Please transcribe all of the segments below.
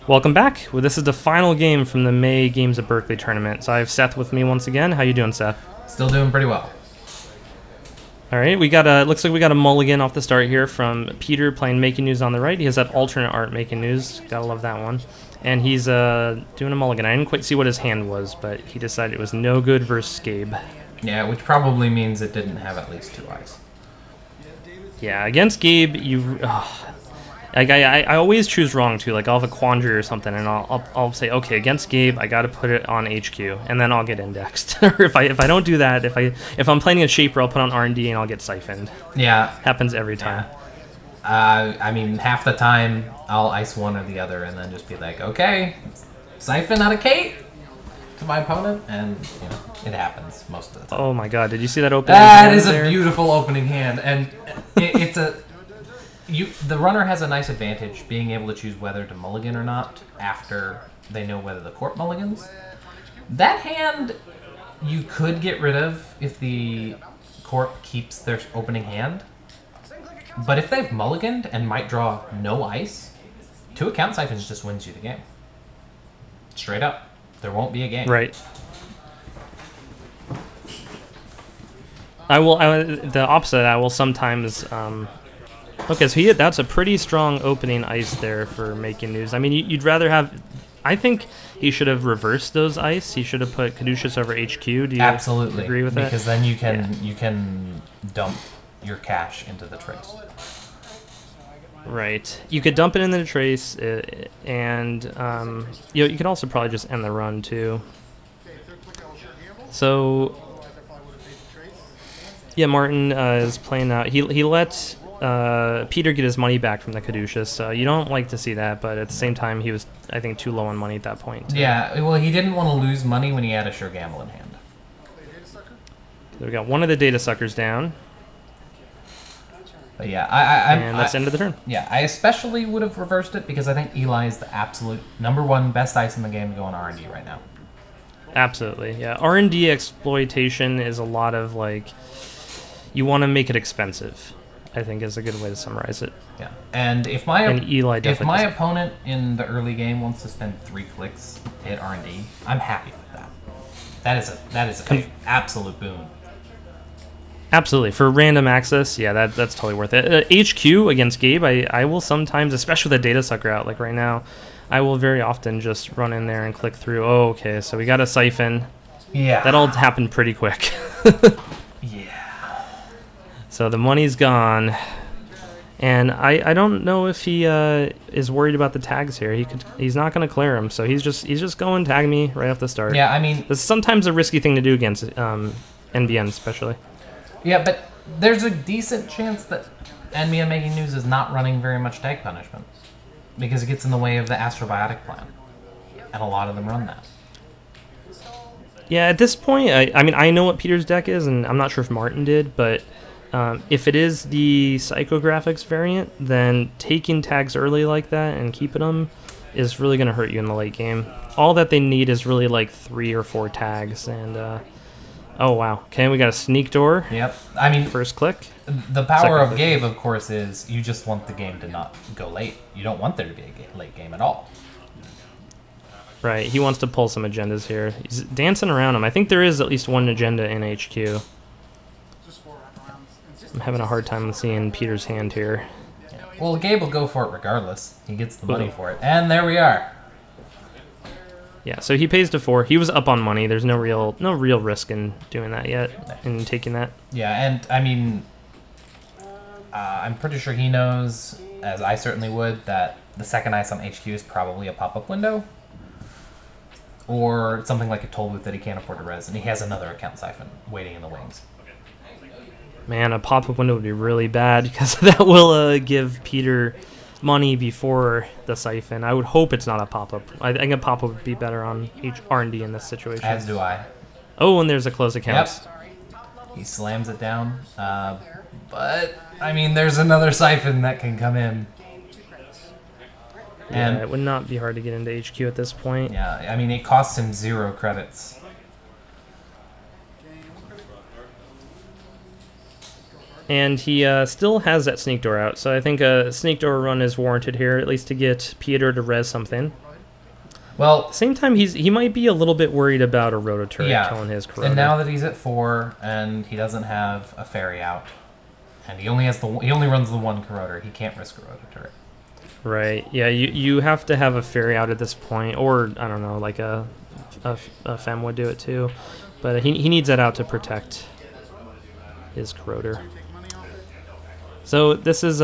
Welcome back. Well, this is the final game from the May Games of Berkeley tournament. So I have Seth with me once again. How you doing, Seth? Still doing pretty well. All right, we got a looks like we got a mulligan off the start here from Peter playing Making News on the right. He has that alternate art Making News. Gotta love that one. And he's doing a mulligan. I didn't quite see what his hand was, but he decided it was no good versus Gabe. Yeah, which probably means it didn't have at least 2 eyes. Yeah, against Gabe, I always choose wrong too. Like I'll have a quandary or something, and I'll say, okay, against Gabe, I got to put it on HQ, and then I'll get indexed. Or if I don't do that, if I'm playing a shaper, I'll put on R&D and I'll get siphoned. Yeah, happens every time. I mean, half the time I'll ice one or the other, and then just be like, okay, siphon out of Kate to my opponent, and you know it happens most of the time. Oh my God, did you see that opening? That is a beautiful opening hand, and it's a. The runner has a nice advantage being able to choose whether to mulligan or not after they know whether the court mulligans. That hand you could get rid of if the court keeps their opening hand, but if they've mulliganed and might draw no ice, 2 account siphons just wins you the game. Straight up. There won't be a game. Right. The opposite, I will sometimes... Okay, so that's a pretty strong opening ice there for Making News. I mean, you'd rather have... I think he should have reversed those ice. He should have put Caduceus over HQ. Do you agree with that? Because then you can dump your cash into the trace. Right. You could dump it into the trace, and you could also probably just end the run too. So yeah, Martin is playing out. He let Peter get his money back from the Caduceus. You don't like to see that, but at the same time, he was, I think, too low on money at that point. Yeah, well, he didn't want to lose money when he had a sure gamble in hand. So we got one of the data suckers down. But yeah, and that's the end of the turn. Yeah, I especially would have reversed it because I think Eli is the absolute #1 best ice in the game to go on R&D right now. Absolutely, yeah. R&D exploitation is a lot of like, you want to make it expensive, I think is a good way to summarize it. Yeah, and if my opponent in the early game wants to spend 3 clicks to hit R&D, I'm happy with that. That is an absolute boon. Absolutely, for random access, yeah, that's totally worth it. HQ against Gabe, I will sometimes, especially with the data sucker out, like right now, I will very often just run in there and click through. Oh, okay, so we got a siphon. Yeah, that'll happen pretty quick. Yeah. So the money's gone, and I don't know if he is worried about the tags here. He's not going to clear them, so he's just going tag me right off the start. Yeah, I mean, this is sometimes a risky thing to do against NBN especially. Yeah, but there's a decent chance that NBN Making News is not running very much tag punishment because it gets in the way of the Astrobiotic plan, and a lot of them run that. Yeah, at this point, I mean, I know what Peter's deck is, and I'm not sure if Martin did, but if it is the Psychographics variant, then taking tags early like that and keeping them is really going to hurt you in the late game. All that they need is really like 3 or 4 tags, and oh wow, okay, we got a sneak door. Yep, I mean, first click. The power of Gabe, of course, is you just want the game to not go late. You don't want there to be a late game at all. Right, he wants to pull some agendas here. He's dancing around him. I think there is at least one agenda in HQ. I'm having a hard time seeing Peter's hand here. Yeah. Well, Gabe will go for it regardless. He gets the money for it. And there we are. Yeah, so he pays to 4. He was up on money. There's no real risk in doing that yet, in taking that. Yeah, and I mean, I'm pretty sure he knows, as I certainly would, that the second ice on HQ is probably a pop-up window. Or something like a toll booth that he can't afford to res, and he has another account siphon waiting in the wings. Man, a pop-up window would be really bad because that will give Peter money before the siphon. I would hope it's not a pop-up. I think a pop-up would be better on R&D in this situation. As do I. Oh, and there's a close account. Yep. He slams it down. But, I mean, there's another siphon that can come in. Yeah, and it would not be hard to get into HQ at this point. Yeah, I mean, it costs him 0 credits. And he still has that sneak door out, so I think a sneak door run is warranted here, at least to get Peter to res something. Well, same time, he might be a little bit worried about a rototurret killing his corroder. And now that he's at 4 and he doesn't have a ferry out, and he only runs the one corroder, he can't risk a rototurret. Right. Yeah. You have to have a ferry out at this point, or I don't know, like a Fem would do it too, but he needs that out to protect his corroder. So this is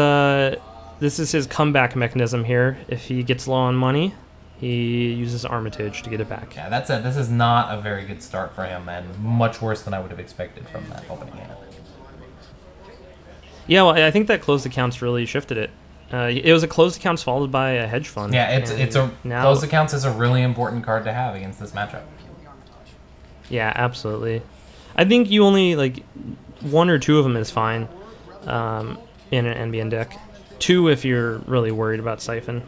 his comeback mechanism here. If he gets low on money, he uses Armitage to get it back. Yeah, that's it. This is not a very good start for him, and much worse than I would have expected from that opening hand. Yeah, well, I think that closed accounts really shifted it. It was a closed accounts followed by a hedge fund. Yeah, closed accounts is a really important card to have against this matchup. Yeah, absolutely. I think you only like 1 or 2 of them is fine in an NBN deck. 2 if you're really worried about Siphon.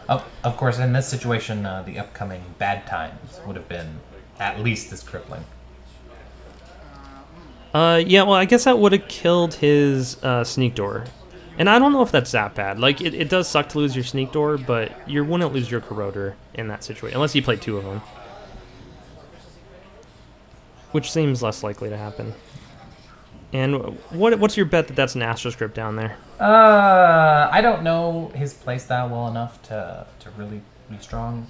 Of course, in this situation, the upcoming bad times would have been at least as crippling. Yeah, well, I guess that would have killed his Sneak Door. And I don't know if that's that bad. Like, it does suck to lose your Sneak Door, but you wouldn't lose your Corroder in that situation, unless you play 2 of them. Which seems less likely to happen. And what's your bet that that's an Astroscript down there? I don't know his playstyle well enough to really be strong.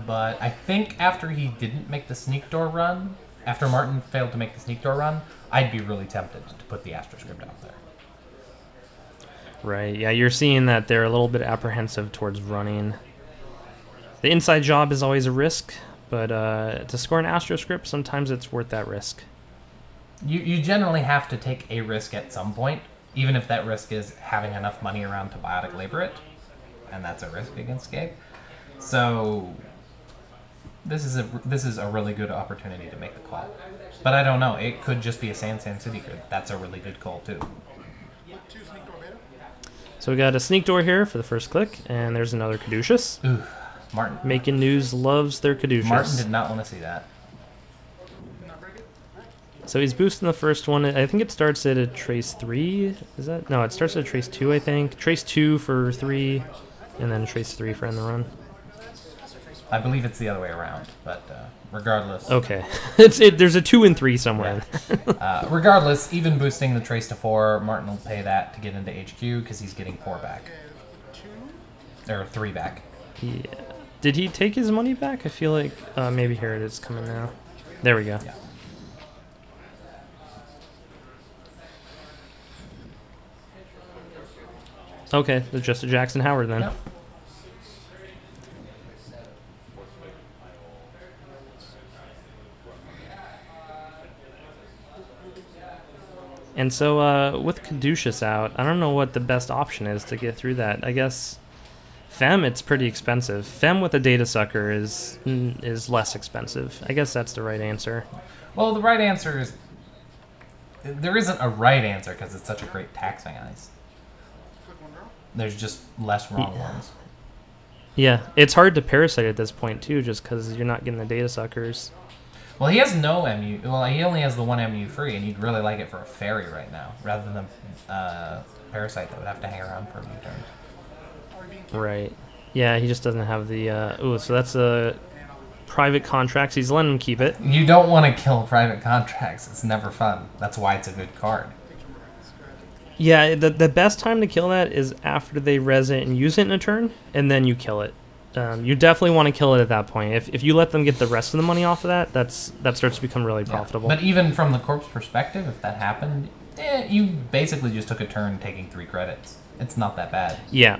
But I think after he didn't make the Sneak Door run, after Martin failed to make the Sneak Door run, I'd be really tempted to put the Astroscript out there. Right, yeah, you're seeing that they're a little bit apprehensive towards running. The inside job is always a risk, but to score an Astroscript, sometimes it's worth that risk. You generally have to take a risk at some point, even if that risk is having enough money around to Biotic Labor it, and that's a risk against Gabe. So this is a really good opportunity to make the call. But I don't know, it could just be a SanSan City grid. That's a really good call too. So we got a Sneak Door here for the first click, and there's another Caduceus. Ooh, Martin. Making News loves their Caduceus. Martin did not want to see that. So he's boosting the first one. I think it starts at a Trace 3. Is that? No, it starts at a Trace 2, I think. Trace 2 for 3, and then Trace 3 for end the run. I believe it's the other way around, but regardless. Okay. There's a 2 and 3 somewhere. Yeah. Regardless, even boosting the Trace to 4, Martin will pay that to get into HQ because he's getting 4 back. Or 3 back. Yeah. Did he take his money back? I feel like maybe here it is coming now. There we go. Yeah. Okay, it's just a Jackson Howard then. Yep. And so with Caduceus out, I don't know what the best option is to get through that. I guess Fem, it's pretty expensive. Fem with a Data Sucker is less expensive. I guess that's the right answer. Well, the right answer is... There isn't a right answer because it's such a great taxing ice. There's just less wrong ones. Yeah, it's hard to Parasite at this point too, just because you're not getting the Data Suckers. Well, he has no MU. Well, he only has the 1 MU free, and you'd really like it for a Fairy right now, rather than Parasite that would have to hang around for a few turns. Right. Yeah, he just doesn't have the... ooh, so that's a private contract. He's letting him keep it. You don't want to kill private contracts. It's never fun. That's why it's a good card. Yeah, the best time to kill that is after they res it and use it in a turn, and then you kill it. You definitely want to kill it at that point. If you let them get the rest of the money off of that, that starts to become really profitable. But even from the corpse perspective, if that happened, you basically just took a turn taking 3 credits. It's not that bad. Yeah,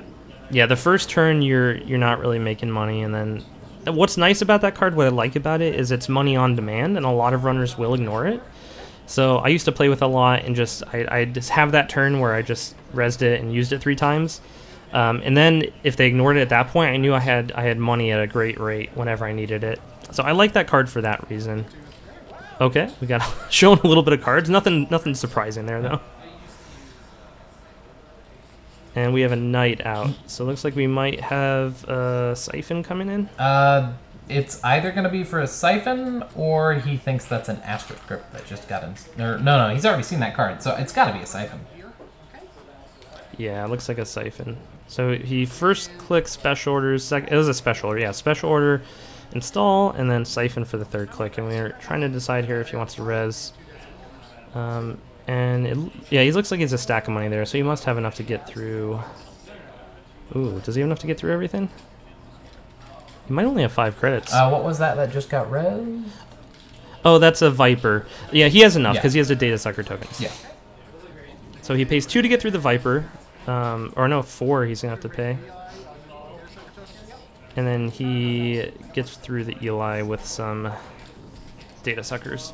the first turn you're not really making money, and then what's nice about that card, what I like about it, is it's money on demand, and a lot of runners will ignore it. So I used to play with a lot, and I just have that turn where I just resed it and used it 3 times. And then if they ignored it at that point, I knew I had money at a great rate whenever I needed it. So I like that card for that reason. Okay, we got shown a little bit of cards. Nothing surprising there though. And we have a Knight out. So it looks like we might have a Siphon coming in. It's either going to be for a Siphon, or he thinks that's an Astroscript that just got in. No, he's already seen that card, so it's got to be a Siphon. Yeah, it looks like a Siphon. So he first clicks special orders. It was a special order, yeah. Special order, install, and then siphon for the third click. And we're trying to decide here if he wants to res. Yeah, he looks like he has a stack of money there, so he must have enough to get through. Ooh, does he have enough to get through everything? He might only have 5 credits. What was that just got res? Oh, that's a Viper. Yeah, he has enough because he has the data sucker tokens. Yeah. So he pays 2 to get through the Viper. Or no, 4 he's going to have to pay. And then he gets through the Eli with some data suckers.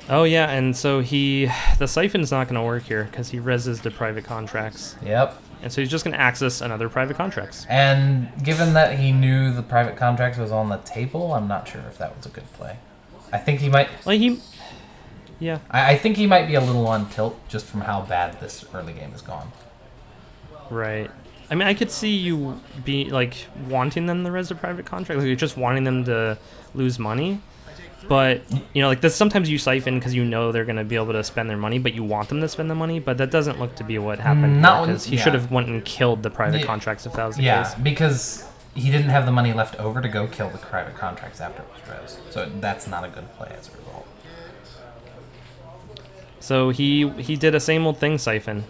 Oh yeah, and so the siphon's not going to work here because he reses the private contracts. Yep. And so he's just going to access another private contracts. And given that he knew the private contracts was on the table, I'm not sure if that was a good play. I think he might... Yeah. I think he might be a little on tilt just from how bad this early game has gone. Right. I mean, I could see you be wanting them to res a private contract, you're just wanting them to lose money. But this sometimes you siphon because you know they're going to be able to spend their money, but you want them to spend the money. But that doesn't look to be what happened because he should have went and killed the private contracts if that was the case. Yeah, because he didn't have the money left over to go kill the private contracts after it was res. So that's not a good play as a result. So he did a same old thing siphon,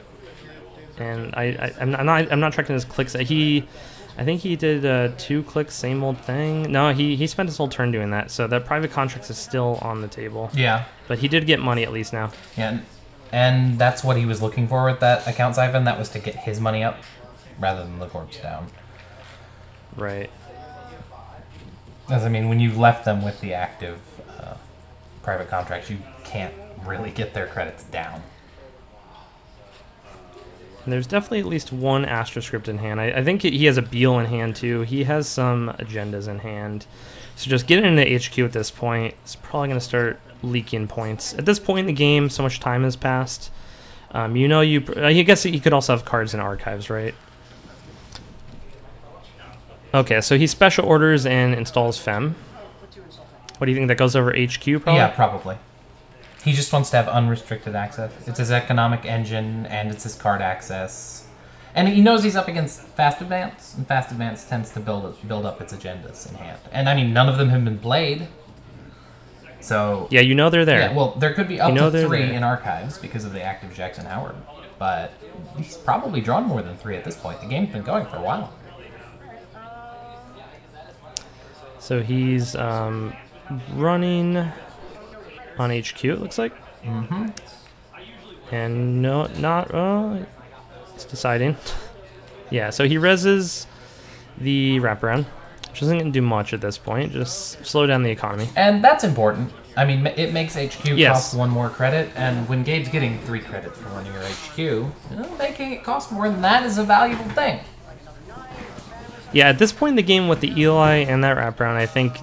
and I'm not tracking his clicks. I think he did 2 clicks, same old thing. No, he spent his whole turn doing that. So that private contracts is still on the table. Yeah, but he did get money at least now. Yeah, and that's what he was looking for with that account siphon. That was to get his money up rather than the corpse down. Right. Because I mean, when you left them with the active private contracts, you can't really get their credits down. And there's definitely at least one Astroscript in hand. I think he has a Beal in hand too. He has some agendas in hand. So just getting into HQ at this point is probably going to start leaking points. At this point in the game, so much time has passed. I guess he could also have cards in archives, right? Okay, so he special orders and installs Fem. What do you think, that goes over HQ probably? Yeah, probably. He just wants to have unrestricted access. It's his economic engine, and it's his card access. And he knows he's up against Fast Advance, and Fast Advance tends to build up its agendas in hand. And I mean, none of them have been played. So yeah, they're there. Yeah, well, there could be up to 3 in archives because of the active Jackson Howard. But he's probably drawn more than 3 at this point. The game's been going for a while. So he's running on HQ, it looks like. Mm-hmm. And it's deciding. Yeah, so he reses the wraparound, which isn't going to do much at this point, just slow down the economy. And that's important. I mean, it makes HQ cost 1 more credit, and when Gabe's getting 3 credits for running your HQ, making it cost more than that is a valuable thing. Yeah, at this point in the game with the Eli and that wraparound, I think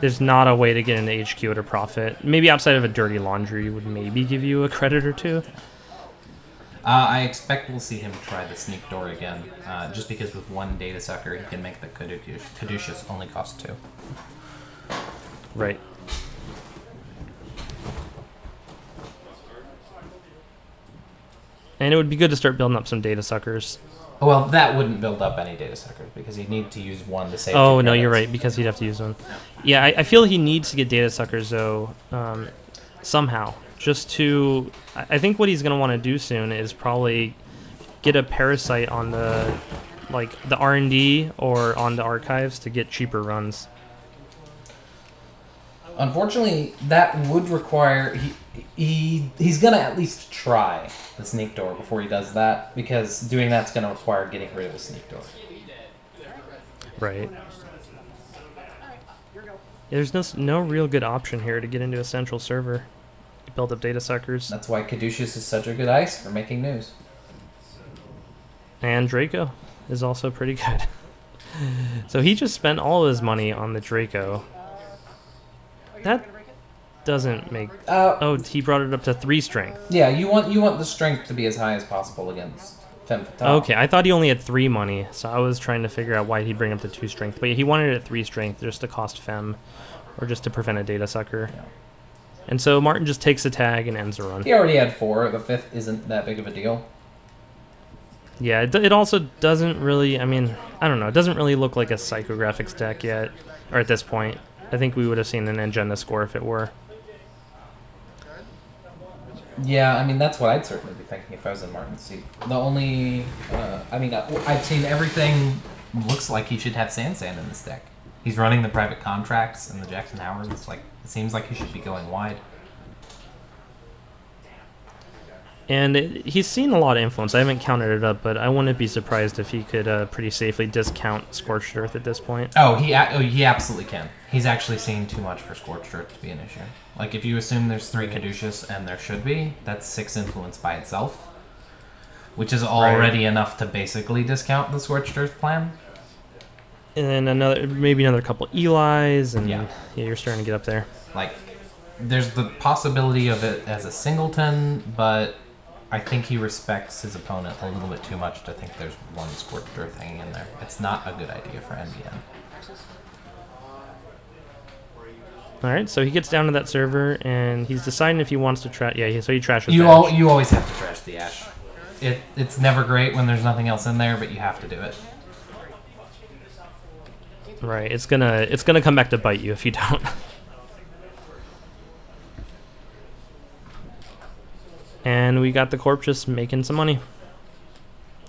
there's not a way to get into HQ at a profit. Maybe outside of a Dirty Laundry would maybe give you a credit or 2. I expect we'll see him try the Sneak Door again, just because with 1 data sucker he can make the Caduceus only cost 2. Right. And it would be good to start building up some data suckers. Well, that wouldn't build up any data suckers because he'd need to use 1 to save 2 Oh, credits. no, you're right, because he'd have to use 1. Yeah, I feel he needs to get data suckers, though, somehow. Just to... I think what he's going to want to do soon is probably get a Parasite on the R&D or on the archives to get cheaper runs. Unfortunately, that would require... He's going to at least try the Sneak Door before he does that, because doing that's going to require getting rid of the Sneak Door. Right. There's no real good option here to get into a central server. Build up data suckers. That's why Caduceus is such a good ice for making news. And Draco is also pretty good. So he just spent all of his money on the Draco. That doesn't make... he brought it up to 3 strength. Yeah, you want the strength to be as high as possible against Femme Fatale. Okay, I thought he only had 3 money, so I was trying to figure out why he'd bring up to 2 strength. But he wanted it at 3 strength just to cost Femme, or just to prevent a data sucker. Yeah. And so Martin just takes a tag and ends the run. He already had 4. The 5th isn't that big of a deal. Yeah, it also doesn't really, I mean, I don't know, it doesn't really look like a psychographics deck yet, or at this point. I think we would have seen an agenda score if it were. Yeah, I mean, that's what I'd certainly be thinking if I was in Martin's seat. The only, I mean, I've seen everything looks like he should have SanSan in this deck. He's running the private contracts and the Jackson Howards. It's like, it seems like he should be going wide. And he's seen a lot of influence. I haven't counted it up, but I wouldn't be surprised if he could pretty safely discount Scorched Earth at this point. Oh, he absolutely can. He's actually seen too much for Scorched Earth to be an issue. Like, if you assume there's 3 Caduceus, and there should be, that's 6 influence by itself. Which is already enough to basically discount the Scorched Earth plan. And then maybe another couple Elis, and yeah, you're starting to get up there. Like, there's the possibility of it as a singleton, but I think he respects his opponent a little bit too much to think there's 1 Scorched Earth hanging in there. It's not a good idea for NBN. Alright, so he gets down to that server, and he's deciding if he wants to trash. Yeah, so he trashes you Ash. You always have to trash the Ash. It's never great when there's nothing else in there, but you have to do it. Right, it's gonna come back to bite you if you don't. And we got the Corp just making some money.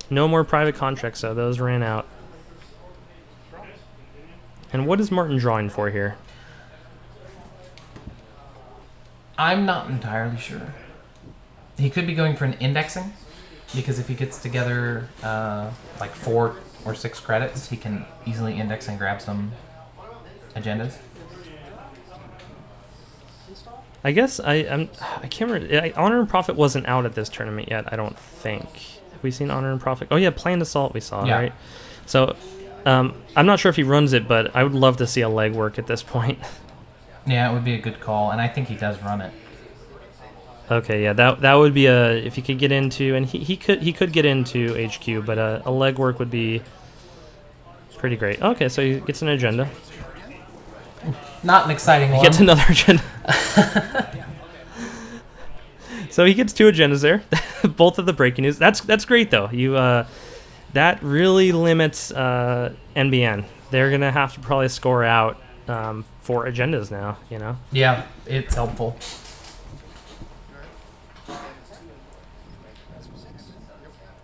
No more private contracts, though. Those ran out. And what is Martin drawing for here? I'm not entirely sure. He could be going for an indexing, because if he gets together like 4 or 6 credits, he can easily index and grab some agendas. I guess I can't remember. Honor and Profit wasn't out at this tournament yet, I don't think. Have we seen Honor and Profit? Oh yeah, Planned Assault we saw, right? So I'm not sure if he runs it, but I would love to see a legwork at this point. Yeah, it would be a good call, and I think he does run it. Okay, yeah, that would be if he could get into, and he could get into HQ, but a legwork would be pretty great. Okay, so he gets an agenda. Not an exciting one. He gets another agenda. So he gets 2 agendas there, both of the breaking news. That's great though. That really limits NBN. They're gonna have to probably score out 4 agendas now. You know. Yeah, it's helpful.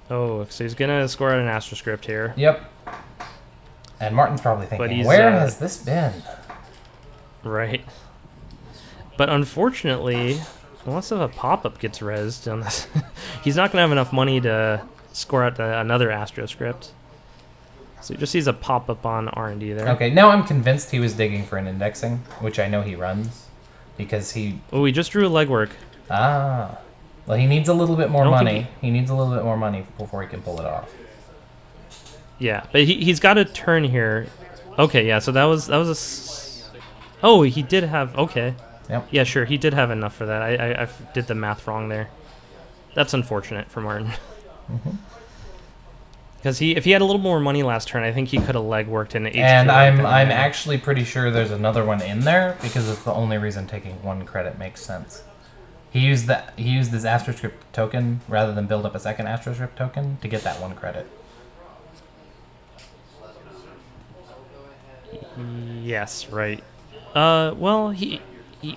Oh, so he's gonna score out an AstroScript here. Yep. And Martin's probably thinking, where has this been? Right. But unfortunately, unless a pop-up gets rezzed on this, he's not going to have enough money to score out another AstroScript. So he just sees a pop-up on R&D there. Okay, now I'm convinced he was digging for an indexing, which I know he runs, because he... Oh, we just drew a legwork. Ah. Well, he needs a little bit more money. He needs a little bit more money before he can pull it off. Yeah, but he's got a turn here. Okay, yeah, so that was Oh, he did have... Okay. Yep. Yeah, sure, he did have enough for that. I did the math wrong there. That's unfortunate for Martin. Because if he had a little more money last turn, I think he could have legworked in HQ. And I'm actually pretty sure there's another one in there, because it's the only reason taking 1 credit makes sense. He used this AstroScript token rather than build up a second AstroScript token to get that 1 credit. Yes, right. Well,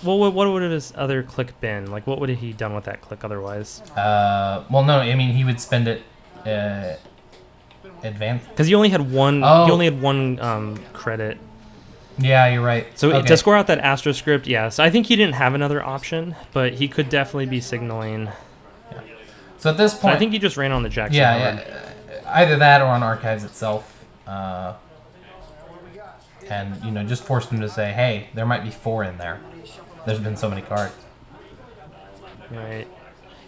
what would his other click been? Like, what would he done with that click otherwise? Well, no, I mean, he would spend it advanced. Because he only had one. Oh. He only had 1 credit. Yeah, you're right. So okay. To score out that AstroScript, yes, I think he didn't have another option, but he could definitely be signaling. Yeah. So at this point, so I think he just ran on the Jackson. Yeah, either that or on Archives itself. And, you know, just forced him to say, hey, there might be 4 in there. There's been so many cards. Right.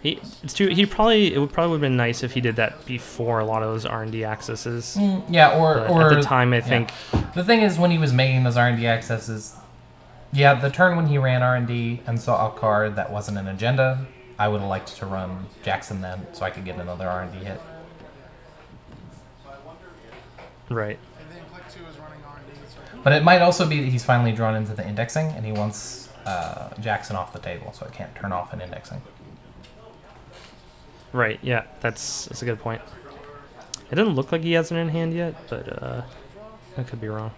It would probably have been nice if he did that before a lot of those R&D accesses. Yeah, or at the time, I think. The thing is, when he was making those R&D accesses, yeah, the turn when he ran R&D and saw a card that wasn't an agenda, I would have liked to run Jackson then, so I could get another R&D hit. Right. But it might also be that he's finally drawn into the indexing, and he wants Jackson off the table, so it can't turn off an indexing. Right, yeah, that's a good point. It doesn't look like he has it in hand yet, but I could be wrong.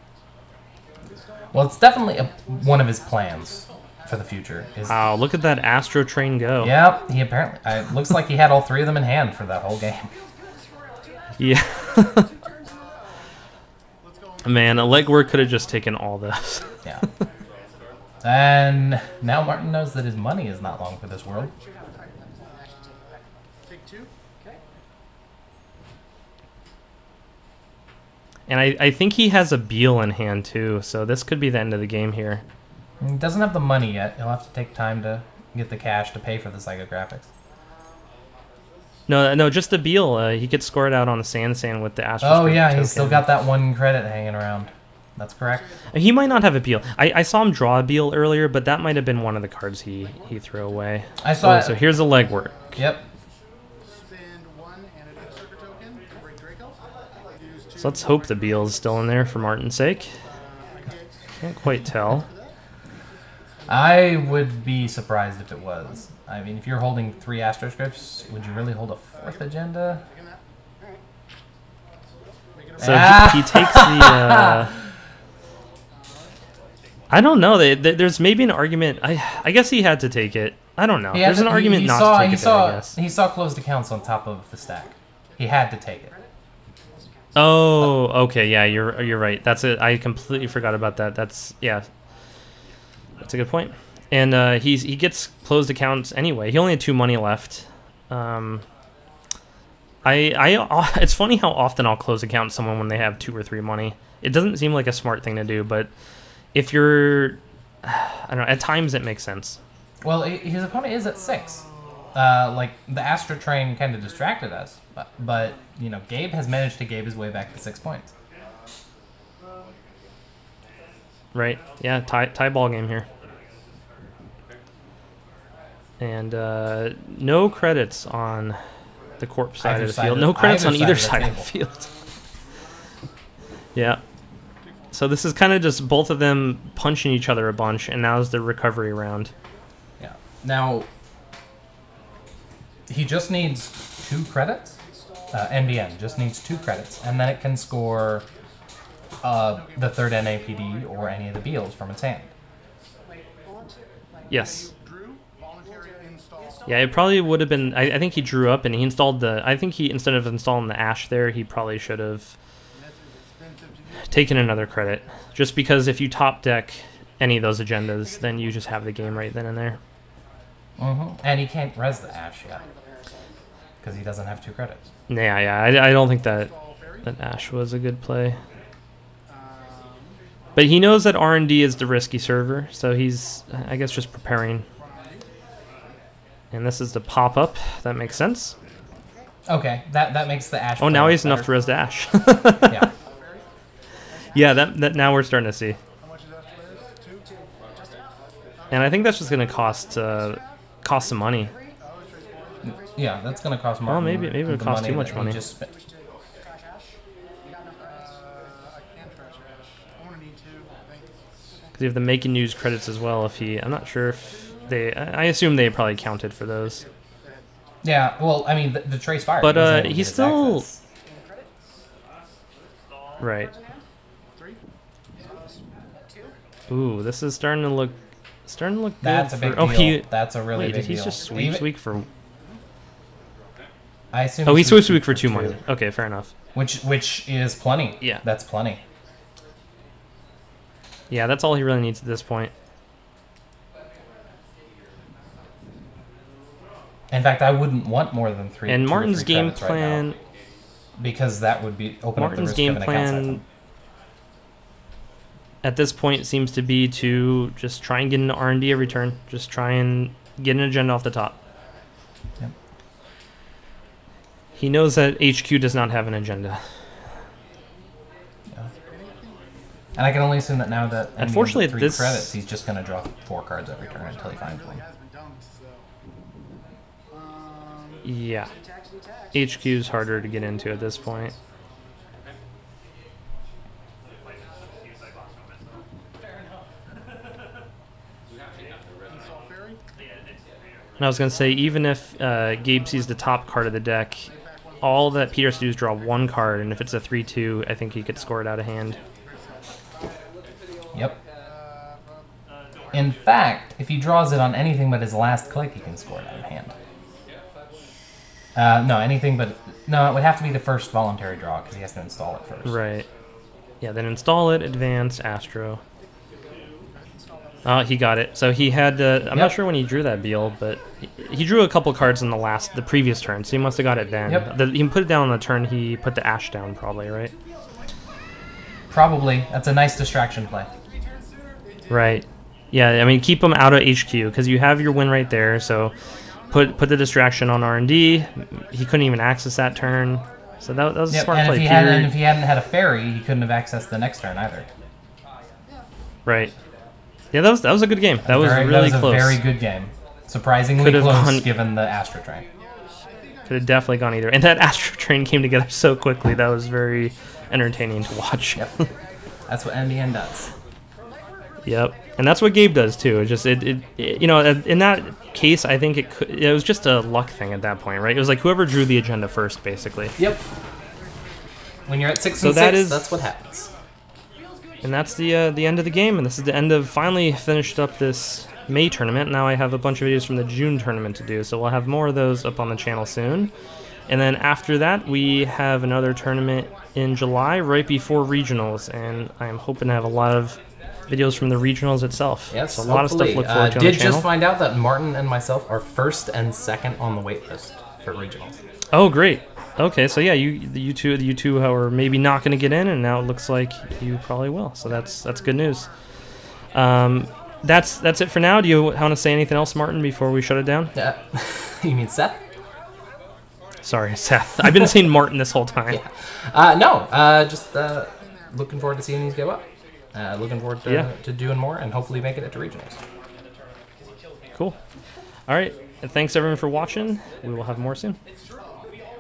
Well, it's definitely one of his plans for the future. Wow, look at that Astro Train go. Yep, he apparently... It looks like he had all three of them in hand for that whole game. Yeah. Man, a legwork could have just taken all this. Yeah. And now Martin knows that his money is not long for this world. And I think he has a Beal in hand too, so this could be the end of the game here. He doesn't have the money yet. He'll have to take time to get the cash to pay for the psychographics. No, just the Beal. He gets scored out on the SanSan with the Astro. Oh yeah, he's still got that one credit hanging around. That's correct. He might not have a Beal. I saw him draw a Beal earlier, but that might have been one of the cards he threw away. I saw it. So here's the legwork. Yep. So let's hope the Beal is still in there for Martin's sake. Can't quite tell. I would be surprised if it was. I mean, if you're holding 3 Astroscripts, would you really hold a 4th agenda? So he takes the... I don't know. There's maybe an argument. I guess he had to take it. I don't know. There's an argument not to take it there, I guess. He saw closed accounts on top of the stack. He had to take it. Oh, okay. Yeah, you're right. That's it. I completely forgot about that. That's a good point. And he gets closed accounts anyway. He only had 2 money left. It's funny how often I'll close account someone when they have 2 or 3 money. It doesn't seem like a smart thing to do, but if you're, I don't know, at times it makes sense. Well, his opponent is at 6. Like the Astro Train kind of distracted us, but you know, Gabe has managed to Gabe his way back to 6 points. Right. Yeah. Tie ball game here. And no credits on the corpse side of the field. No credits on either side of the field. Yeah. So this is kind of just both of them punching each other a bunch, and now's the recovery round. Yeah. Now, he just needs 2 credits. NBN just needs 2 credits, and then it can score the 3rd NAPD or any of the Beals from its hand. Yes. Yeah, it probably would have been... I think he drew up and he installed the... I think he, instead of installing the Ash there, he probably should have taken another credit. Just because if you top deck any of those agendas, then you just have the game right then and there. And he can't res the Ash yet, because he doesn't have 2 credits. Yeah, I don't think that Ash was a good play. But he knows that R&D is the risky server, so he's, I guess, just preparing. And this is the pop-up. That makes sense. Okay, that makes the Ash... Oh, now he's enough to res the Ash. Yeah. Yeah, that now we're starting to see. And I think that's just going to cost some money. Yeah, that's going to cost more. Well, maybe it'll cost too much money. Because you have the making news credits as well. I'm not sure if I assume they probably counted for those. Yeah, well, I mean, the Trace Fire. But he's still... access. Right. Ooh, this is starting to look good. That's a big deal. That's a really big deal. Wait, did he just sweep for... I assume. Oh, he sweep for 2 money. Okay, fair enough. Which is plenty. Yeah. That's plenty. Yeah, that's all he really needs at this point. In fact, I wouldn't want more than 3. And Martin's game plan... Right, because that would be Martin's game plan at this point seems to be to just try and get into R&D every turn. Just try and get an agenda off the top. Yep. He knows that HQ does not have an agenda. Yeah. And I can only assume that now that unfortunately 3 credits, he's just going to draw 4 cards every turn until he finds one. Yeah. HQ is harder to get into at this point. And I was going to say, even if Gabe sees the top card of the deck, all that Peter has to do is draw one card, and if it's a 3-2, I think he could score it out of hand. Yep. In fact, if he draws it on anything but his last click, he can score it out of hand. No, anything but... No, it would have to be the first voluntary draw, because he has to install it first. Right. Yeah, then install it, advance, Astro. He got it. So he had... I'm not sure when he drew that Beal, but he drew a couple cards in the previous turn, so he must have got it then. Yep. He can put it down on the turn he put the Ash down, probably, right? Probably. That's a nice distraction play. Right. Yeah, I mean, keep him out of HQ, because you have your win right there, so put the distraction on R&D. He couldn't even access that turn, so that was a smart play. And if he hadn't had a fairy, he couldn't have accessed the next turn either. Right. Yeah, that was a good game. That was really close. That was a very good game. Surprisingly close, given the Astro Train. Could have definitely gone either. And that Astro Train came together so quickly. That was very entertaining to watch. Yep. That's what NBN does. Yep. And that's what Gabe does too. It just you know, in that case, I think it was just a luck thing at that point, right? It was like whoever drew the agenda first, basically. Yep. When you're at 6 and 6, that's what happens. And that's the end of the game, and this is the end of finally finished up this May tournament. Now I have a bunch of videos from the June tournament to do, so we'll have more of those up on the channel soon. And then after that, we have another tournament in July, right before regionals, and I'm hoping to have a lot of videos from the regionals itself. Yes, so a lot of stuff to look forward to on the channel. Did just find out that Martin and myself are first and second on the wait list for regionals. Oh, great. Okay, so yeah, you two who are maybe not going to get in, and now it looks like you probably will. So that's good news. That's it for now. Do you want to say anything else, Martin, before we shut it down? You mean Seth? Sorry, Seth. I've been saying Martin this whole time. Yeah. Just looking forward to seeing these go up. Looking forward to doing more and hopefully making it to regionals. Cool. All right. And thanks everyone for watching. We will have more soon.